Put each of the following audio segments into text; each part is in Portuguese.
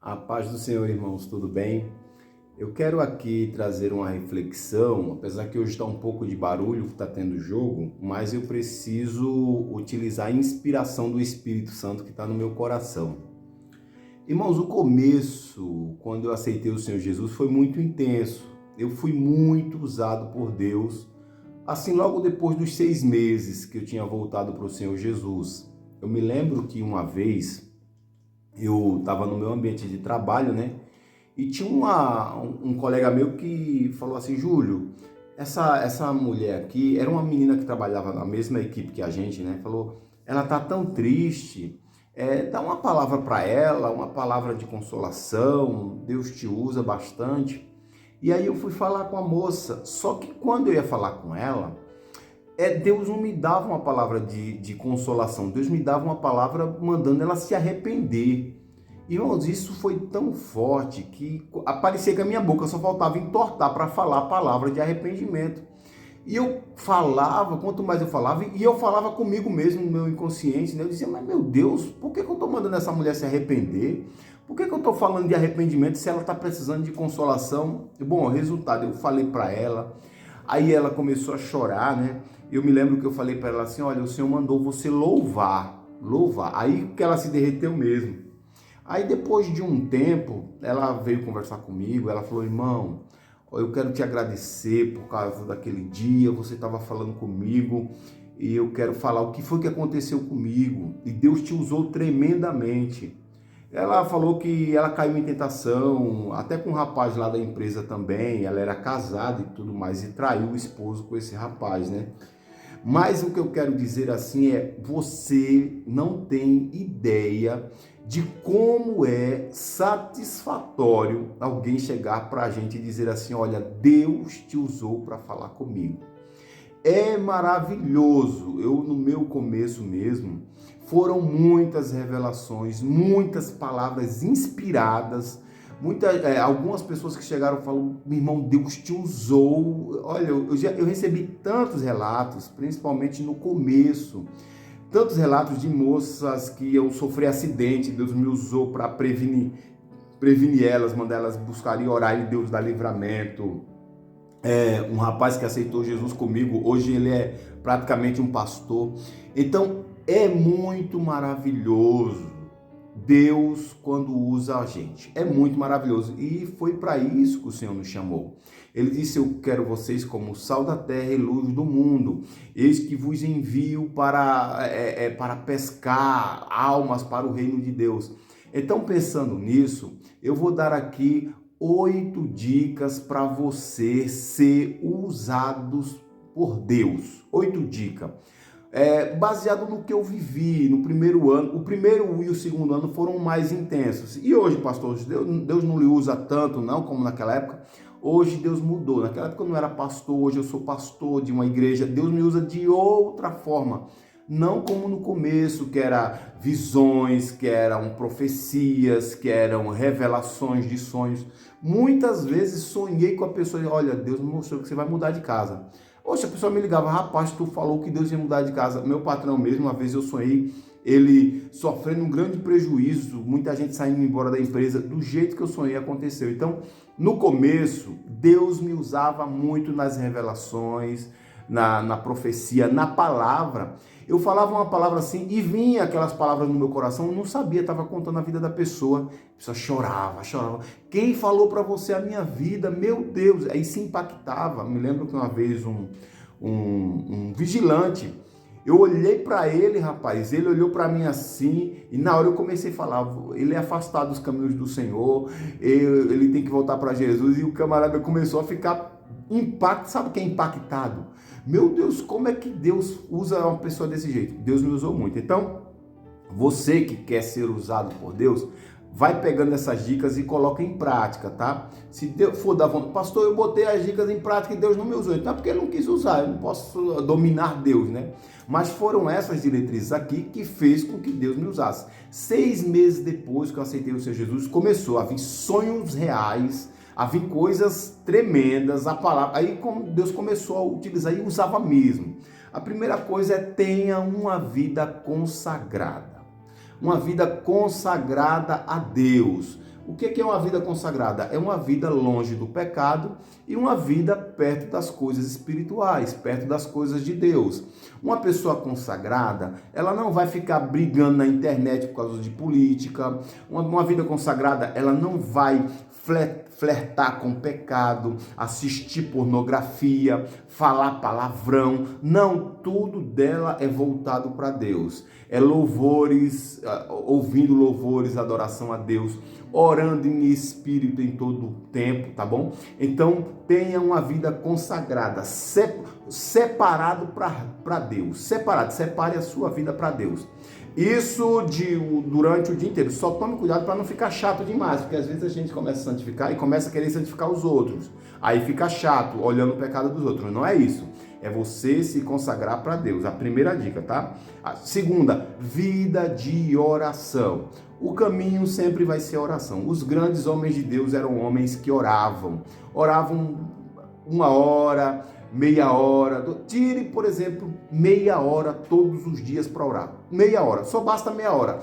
A paz do Senhor, irmãos, tudo bem? Eu quero aqui trazer uma reflexão, apesar que hoje está um pouco de barulho que está tendo jogo, mas eu preciso utilizar a inspiração do Espírito Santo que está no meu coração. Irmãos, o começo, quando eu aceitei o Senhor Jesus, foi muito intenso. Eu fui muito usado por Deus, assim logo depois dos 6 meses que eu tinha voltado para o Senhor Jesus. Eu me lembro que uma vez eu estava no meu ambiente de trabalho, né? E tinha um colega meu que falou assim: Júlio, essa mulher aqui, era uma menina que trabalhava na mesma equipe que a gente, né? Falou, ela tá tão triste, dá uma palavra para ela, uma palavra de consolação, Deus te usa bastante. E aí eu fui falar com a moça, só que quando eu ia falar com ela, Deus não me dava uma palavra de consolação, Deus me dava uma palavra mandando ela se arrepender. Irmãos, isso foi tão forte que parecia que a minha boca só faltava entortar para falar a palavra de arrependimento. E eu falava, quanto mais eu falava, e eu falava comigo mesmo no meu inconsciente, né? Eu dizia, mas meu Deus, por que eu estou mandando essa mulher se arrepender? Por que eu estou falando de arrependimento se ela está precisando de consolação? E, bom, o resultado, eu falei para ela, aí ela começou a chorar, né? Eu me lembro que eu falei para ela assim, olha, o Senhor mandou você louvar, louvar. Aí que ela se derreteu mesmo. Aí depois de um tempo, ela veio conversar comigo, ela falou, irmão, eu quero te agradecer por causa daquele dia, você estava falando comigo e eu quero falar o que foi que aconteceu comigo e Deus te usou tremendamente. Ela falou que ela caiu em tentação, até com um rapaz lá da empresa também, ela era casada e tudo mais, e traiu o esposo com esse rapaz, né? Mas o que eu quero dizer assim você não tem ideia de como é satisfatório alguém chegar para a gente e dizer assim, olha, Deus te usou para falar comigo. É maravilhoso. Eu, no meu começo mesmo, foram muitas revelações, muitas palavras inspiradas, algumas pessoas que chegaram falam, meu irmão, Deus te usou. Olha, eu recebi tantos relatos, principalmente no começo, tantos relatos de moças que eu sofri acidente, Deus me usou para prevenir elas, mandar elas buscarem orar e Deus dá livramento. Um rapaz que aceitou Jesus comigo, hoje ele é praticamente um pastor. Então é muito maravilhoso Deus quando usa a gente. É muito maravilhoso. E foi para isso que o Senhor nos chamou. Ele disse, eu quero vocês como sal da terra e luz do mundo. Eis que vos envio para pescar almas para o reino de Deus. Então, pensando nisso, eu vou dar aqui 8 dicas para você ser usados por Deus. 8 dicas. Baseado no que eu vivi no primeiro ano. O primeiro e o segundo ano foram mais intensos. E hoje, pastor, Deus não lhe usa tanto não como naquela época. Hoje Deus mudou. Naquela época eu não era pastor, hoje eu sou pastor de uma igreja. Deus me usa de outra forma. Não como no começo, que era visões, que eram profecias, que eram revelações de sonhos. Muitas vezes sonhei com a pessoa e olha, Deus me mostrou que você vai mudar de casa. Poxa, a pessoa me ligava, rapaz, tu falou que Deus ia mudar de casa. Meu patrão mesmo, uma vez eu sonhei, ele sofrendo um grande prejuízo, muita gente saindo embora da empresa, do jeito que eu sonhei aconteceu. Então, no começo, Deus me usava muito nas revelações, na profecia, na palavra. Eu falava uma palavra assim e vinha aquelas palavras no meu coração, eu não sabia, estava contando a vida da pessoa. A pessoa chorava, chorava. Quem falou para você a minha vida? Meu Deus! Aí se impactava. Me lembro que uma vez um vigilante, eu olhei para ele, rapaz, ele olhou para mim assim, e na hora eu comecei a falar, ele é afastado dos caminhos do Senhor, ele tem que voltar para Jesus, e o camarada começou a ficar impactado, sabe o que é impactado? Meu Deus, como é que Deus usa uma pessoa desse jeito? Deus me usou muito. Então, você que quer ser usado por Deus, vai pegando essas dicas e coloca em prática, tá? Se Deus for dar vontade, pastor, eu botei as dicas em prática e Deus não me usou. Então é porque ele não quis usar, eu não posso dominar Deus, né? Mas foram essas diretrizes aqui que fez com que Deus me usasse. 6 meses depois que eu aceitei o Senhor Jesus, começou a vir sonhos reais, a vir coisas tremendas, a palavra. Aí Deus começou a utilizar e usava mesmo. A primeira coisa é tenha uma vida consagrada. Uma vida consagrada a Deus. O que é uma vida consagrada? É uma vida longe do pecado e uma vida perto das coisas espirituais, perto das coisas de Deus. Uma pessoa consagrada, ela não vai ficar brigando na internet por causa de política. Uma vida consagrada, ela não vai flertar com pecado, assistir pornografia, falar palavrão. Não, tudo dela é voltado para Deus. É louvores, ouvindo louvores, adoração a Deus, orando em espírito em todo o tempo, tá bom? Então, tenha uma vida consagrada, separado para Deus. Separe a sua vida para Deus. Isso durante o dia inteiro. Só tome cuidado para não ficar chato demais, porque às vezes a gente começa a santificar e começa a querer santificar os outros. Aí fica chato, olhando o pecado dos outros. Não é isso. É você se consagrar para Deus. A primeira dica, tá? A segunda, vida de oração. O caminho sempre vai ser oração. Os grandes homens de Deus eram homens que oravam. Oravam 1 hora, meia hora. Tire, por exemplo, meia hora todos os dias para orar. Meia hora, só basta meia hora.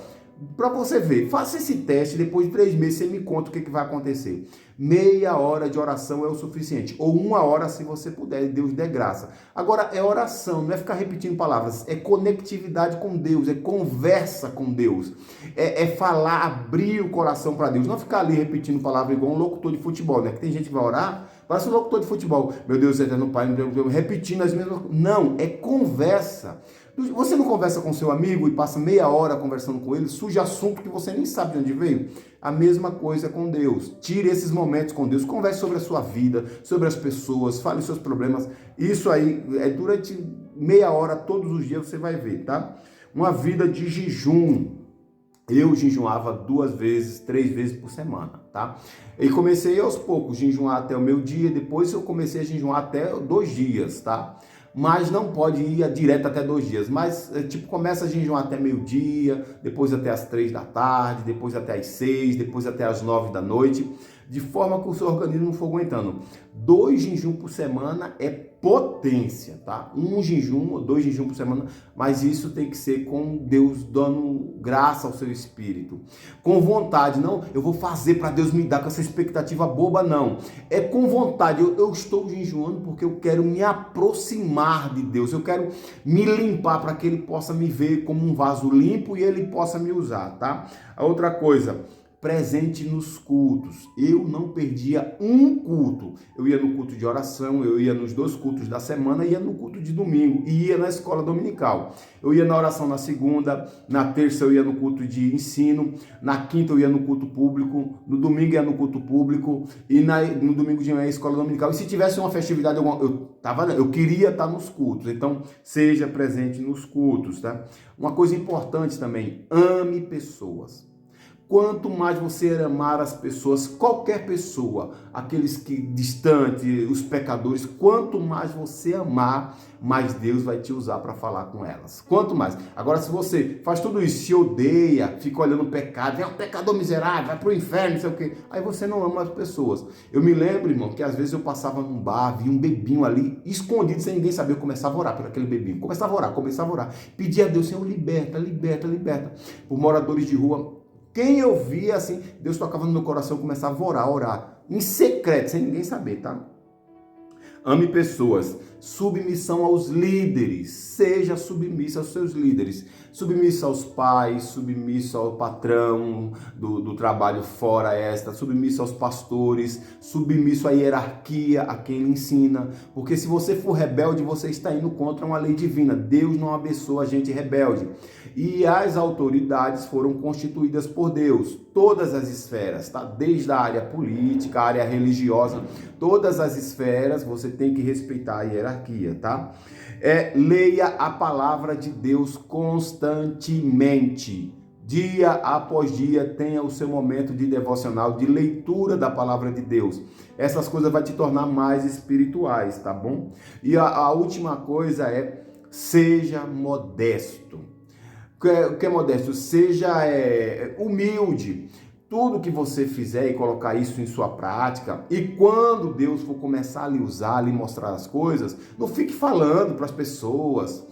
Para você ver, faça esse teste, depois de 3 meses você me conta o que vai acontecer. Meia hora de oração é o suficiente, ou 1 hora se você puder, Deus dê graça. Agora é oração, não é ficar repetindo palavras, é conectividade com Deus, é conversa com Deus, é falar, abrir o coração para Deus, não ficar ali repetindo palavras igual um locutor de futebol, né? Que tem gente que vai orar, parece um locutor de futebol, meu Deus, eterno Pai, meu Deus, repetindo as mesmas coisas. Não, é conversa. Você não conversa com seu amigo e passa meia hora conversando com ele, surge assunto que você nem sabe de onde veio? A mesma coisa com Deus. Tire esses momentos com Deus, converse sobre a sua vida, sobre as pessoas, fale os seus problemas. Isso aí é durante meia hora, todos os dias você vai ver, tá? Uma vida de jejum. Eu jejuava 2 vezes, 3 vezes por semana, tá? E comecei aos poucos, jejuar até o meio-dia, depois eu comecei a jejuar até 2 dias, tá? Mas não pode ir direto até 2 dias, mas começa a jejuar até meio-dia, depois até as 3 da tarde, depois até as 6, depois até as 9 da noite, de forma que o seu organismo não for aguentando. 2 jejuns por semana é potência, tá? 1 jejum ou 2 jejuns por semana, mas isso tem que ser com Deus dando graça ao seu espírito. Com vontade, não, eu vou fazer para Deus me dar com essa expectativa boba, não. É com vontade, eu estou jejuando porque eu quero me aproximar de Deus, eu quero me limpar para que Ele possa me ver como um vaso limpo e Ele possa me usar, tá? A outra coisa, presente nos cultos. Eu não perdia um culto. Eu ia no culto de oração, eu ia nos 2 cultos da semana, ia no culto de domingo e ia na escola dominical. Eu ia na oração na segunda, na terça eu ia no culto de ensino, na quinta eu ia no culto público, no domingo eu ia no culto público e no domingo de manhã ia na escola dominical. E se tivesse uma festividade, eu queria estar nos cultos. Então, seja presente nos cultos, tá? Uma coisa importante também, ame pessoas. Quanto mais você amar as pessoas, qualquer pessoa, aqueles que distantes, os pecadores, quanto mais você amar, mais Deus vai te usar para falar com elas. Quanto mais. Agora, se você faz tudo isso, se odeia, fica olhando o pecado, é um pecador miserável, vai pro inferno, não sei o quê, aí você não ama as pessoas. Eu me lembro, irmão, que às vezes eu passava num bar, via um bebinho ali, escondido, sem ninguém saber, eu começava a orar por aquele bebinho. Começava a orar. Pedia a Deus, Senhor, liberta. Por moradores de rua. Quem eu via assim, Deus tocava no meu coração, eu começava a orar, em secreto, sem ninguém saber, tá? Ame pessoas, submissão aos líderes, seja submissa aos seus líderes, submissa aos pais, submissa ao patrão do trabalho fora esta, submissa aos pastores, submissa à hierarquia, a quem lhe ensina, porque se você for rebelde, você está indo contra uma lei divina, Deus não abençoa a gente rebelde, e as autoridades foram constituídas por Deus, todas as esferas, tá? Desde a área política, a área religiosa, todas as esferas, você tem que respeitar a hierarquia, tá? Leia a palavra de Deus constantemente. Dia após dia, tenha o seu momento de devocional, de leitura da palavra de Deus. Essas coisas vão te tornar mais espirituais, tá bom? E a última coisa seja modesto. O que é modesto? Seja humilde. Tudo que você fizer e colocar isso em sua prática, e quando Deus for começar a lhe usar, a lhe mostrar as coisas, não fique falando para as pessoas,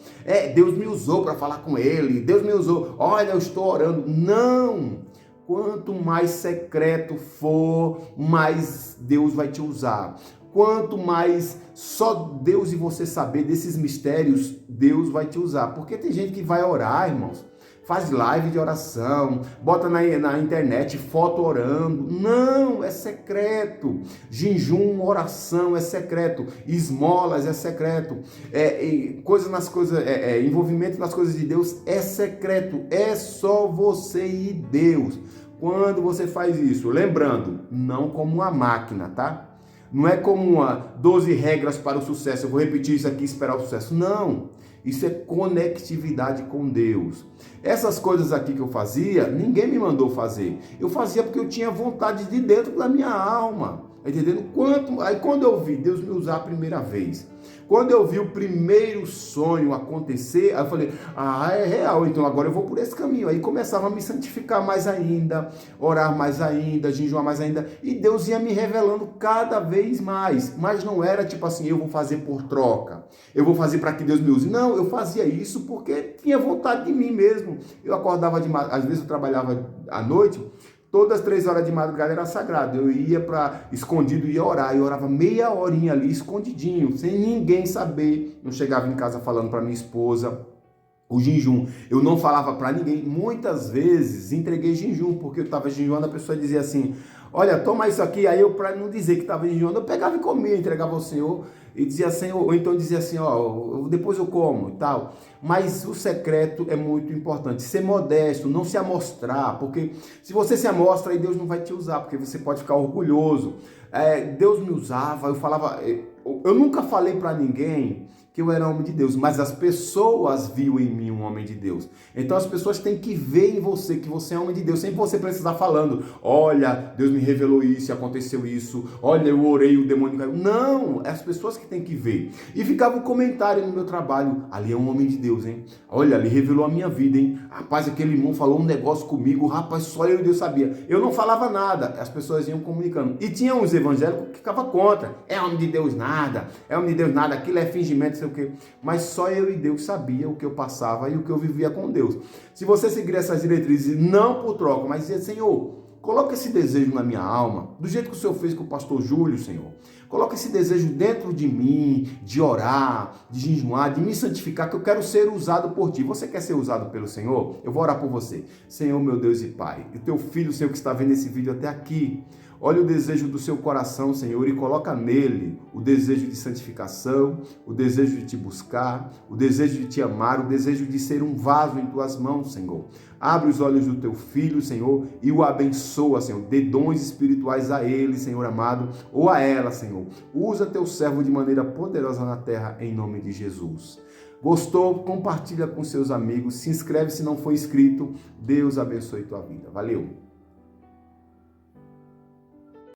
Deus me usou para falar com ele, Deus me usou, olha, eu estou orando. Não! quanto mais secreto for, mais Deus vai te usar. Quanto mais só Deus e você saber desses mistérios, Deus vai te usar. Porque tem gente que vai orar, irmãos, faz live de oração, bota na internet foto orando. Não, é secreto. Jejum, oração é secreto. Esmolas é secreto. Envolvimento nas coisas de Deus é secreto. É só você e Deus. Quando você faz isso, lembrando, não como uma máquina, tá? Não é como 12 regras para o sucesso. Eu vou repetir isso aqui e esperar o sucesso. Não. Isso é conectividade com Deus. Essas coisas aqui que eu fazia, ninguém me mandou fazer. Eu fazia porque eu tinha vontade de dentro da minha alma. Entendendo? Aí quando eu vi Deus me usar a primeira vez, quando eu vi o primeiro sonho acontecer, aí eu falei, é real, então agora eu vou por esse caminho. Aí começava a me santificar mais ainda, orar mais ainda, jejuar mais ainda, e Deus ia me revelando cada vez mais. Mas não era tipo assim, eu vou fazer por troca, eu vou fazer para que Deus me use. Não, eu fazia isso porque tinha vontade de mim mesmo. Eu acordava às vezes eu trabalhava à noite, todas as 3 horas de madrugada era sagrado. Eu ia para escondido, ia orar. Eu orava meia horinha ali, escondidinho, sem ninguém saber. Eu chegava em casa falando para minha esposa o jejum. Eu não falava para ninguém. Muitas vezes entreguei jejum, porque eu estava jejuando, a pessoa dizia assim, olha, toma isso aqui. Aí eu, para não dizer que estava jejuando, eu pegava e comia, entregava ao Senhor. E dizia assim, ou então dizia assim, depois eu como e tal. Mas o secreto é muito importante. Ser modesto, não se amostrar, porque se você se amostra, aí Deus não vai te usar, porque você pode ficar orgulhoso. Deus me usava, eu nunca falei para ninguém que eu era homem de Deus, mas as pessoas viam em mim um homem de Deus. Então as pessoas têm que ver em você que você é homem de Deus, sem você precisar falando, olha, Deus me revelou isso, aconteceu isso, olha, eu orei, o demônio caiu. Não, é as pessoas que têm que ver. E ficava um comentário no meu trabalho, ali é um homem de Deus, hein? Olha, ele revelou a minha vida, hein? Rapaz, aquele irmão falou um negócio comigo, rapaz, só eu e Deus sabia. Eu não falava nada, as pessoas iam comunicando. E tinha uns evangélicos que ficavam contra, é homem de Deus nada, aquilo é fingimento, sei o quê. Mas só eu e Deus sabia o que eu passava e o que eu vivia com Deus. Se você seguir essas diretrizes, não por troca, mas dizer, Senhor, coloca esse desejo na minha alma, do jeito que o Senhor fez com o pastor Júlio, Senhor. Coloca esse desejo dentro de mim, de orar, de jejuar, de me santificar, que eu quero ser usado por ti. Você quer ser usado pelo Senhor? Eu vou orar por você. Senhor, meu Deus e Pai, e teu filho, Senhor, que está vendo esse vídeo até aqui, olha o desejo do seu coração, Senhor, e coloca nele o desejo de santificação, o desejo de te buscar, o desejo de te amar, o desejo de ser um vaso em tuas mãos, Senhor. Abre os olhos do teu filho, Senhor, e o abençoa, Senhor. Dê dons espirituais a ele, Senhor amado, ou a ela, Senhor. Usa teu servo de maneira poderosa na terra, em nome de Jesus. Gostou? Compartilha com seus amigos. Se inscreve se não for inscrito. Deus abençoe tua vida. Valeu!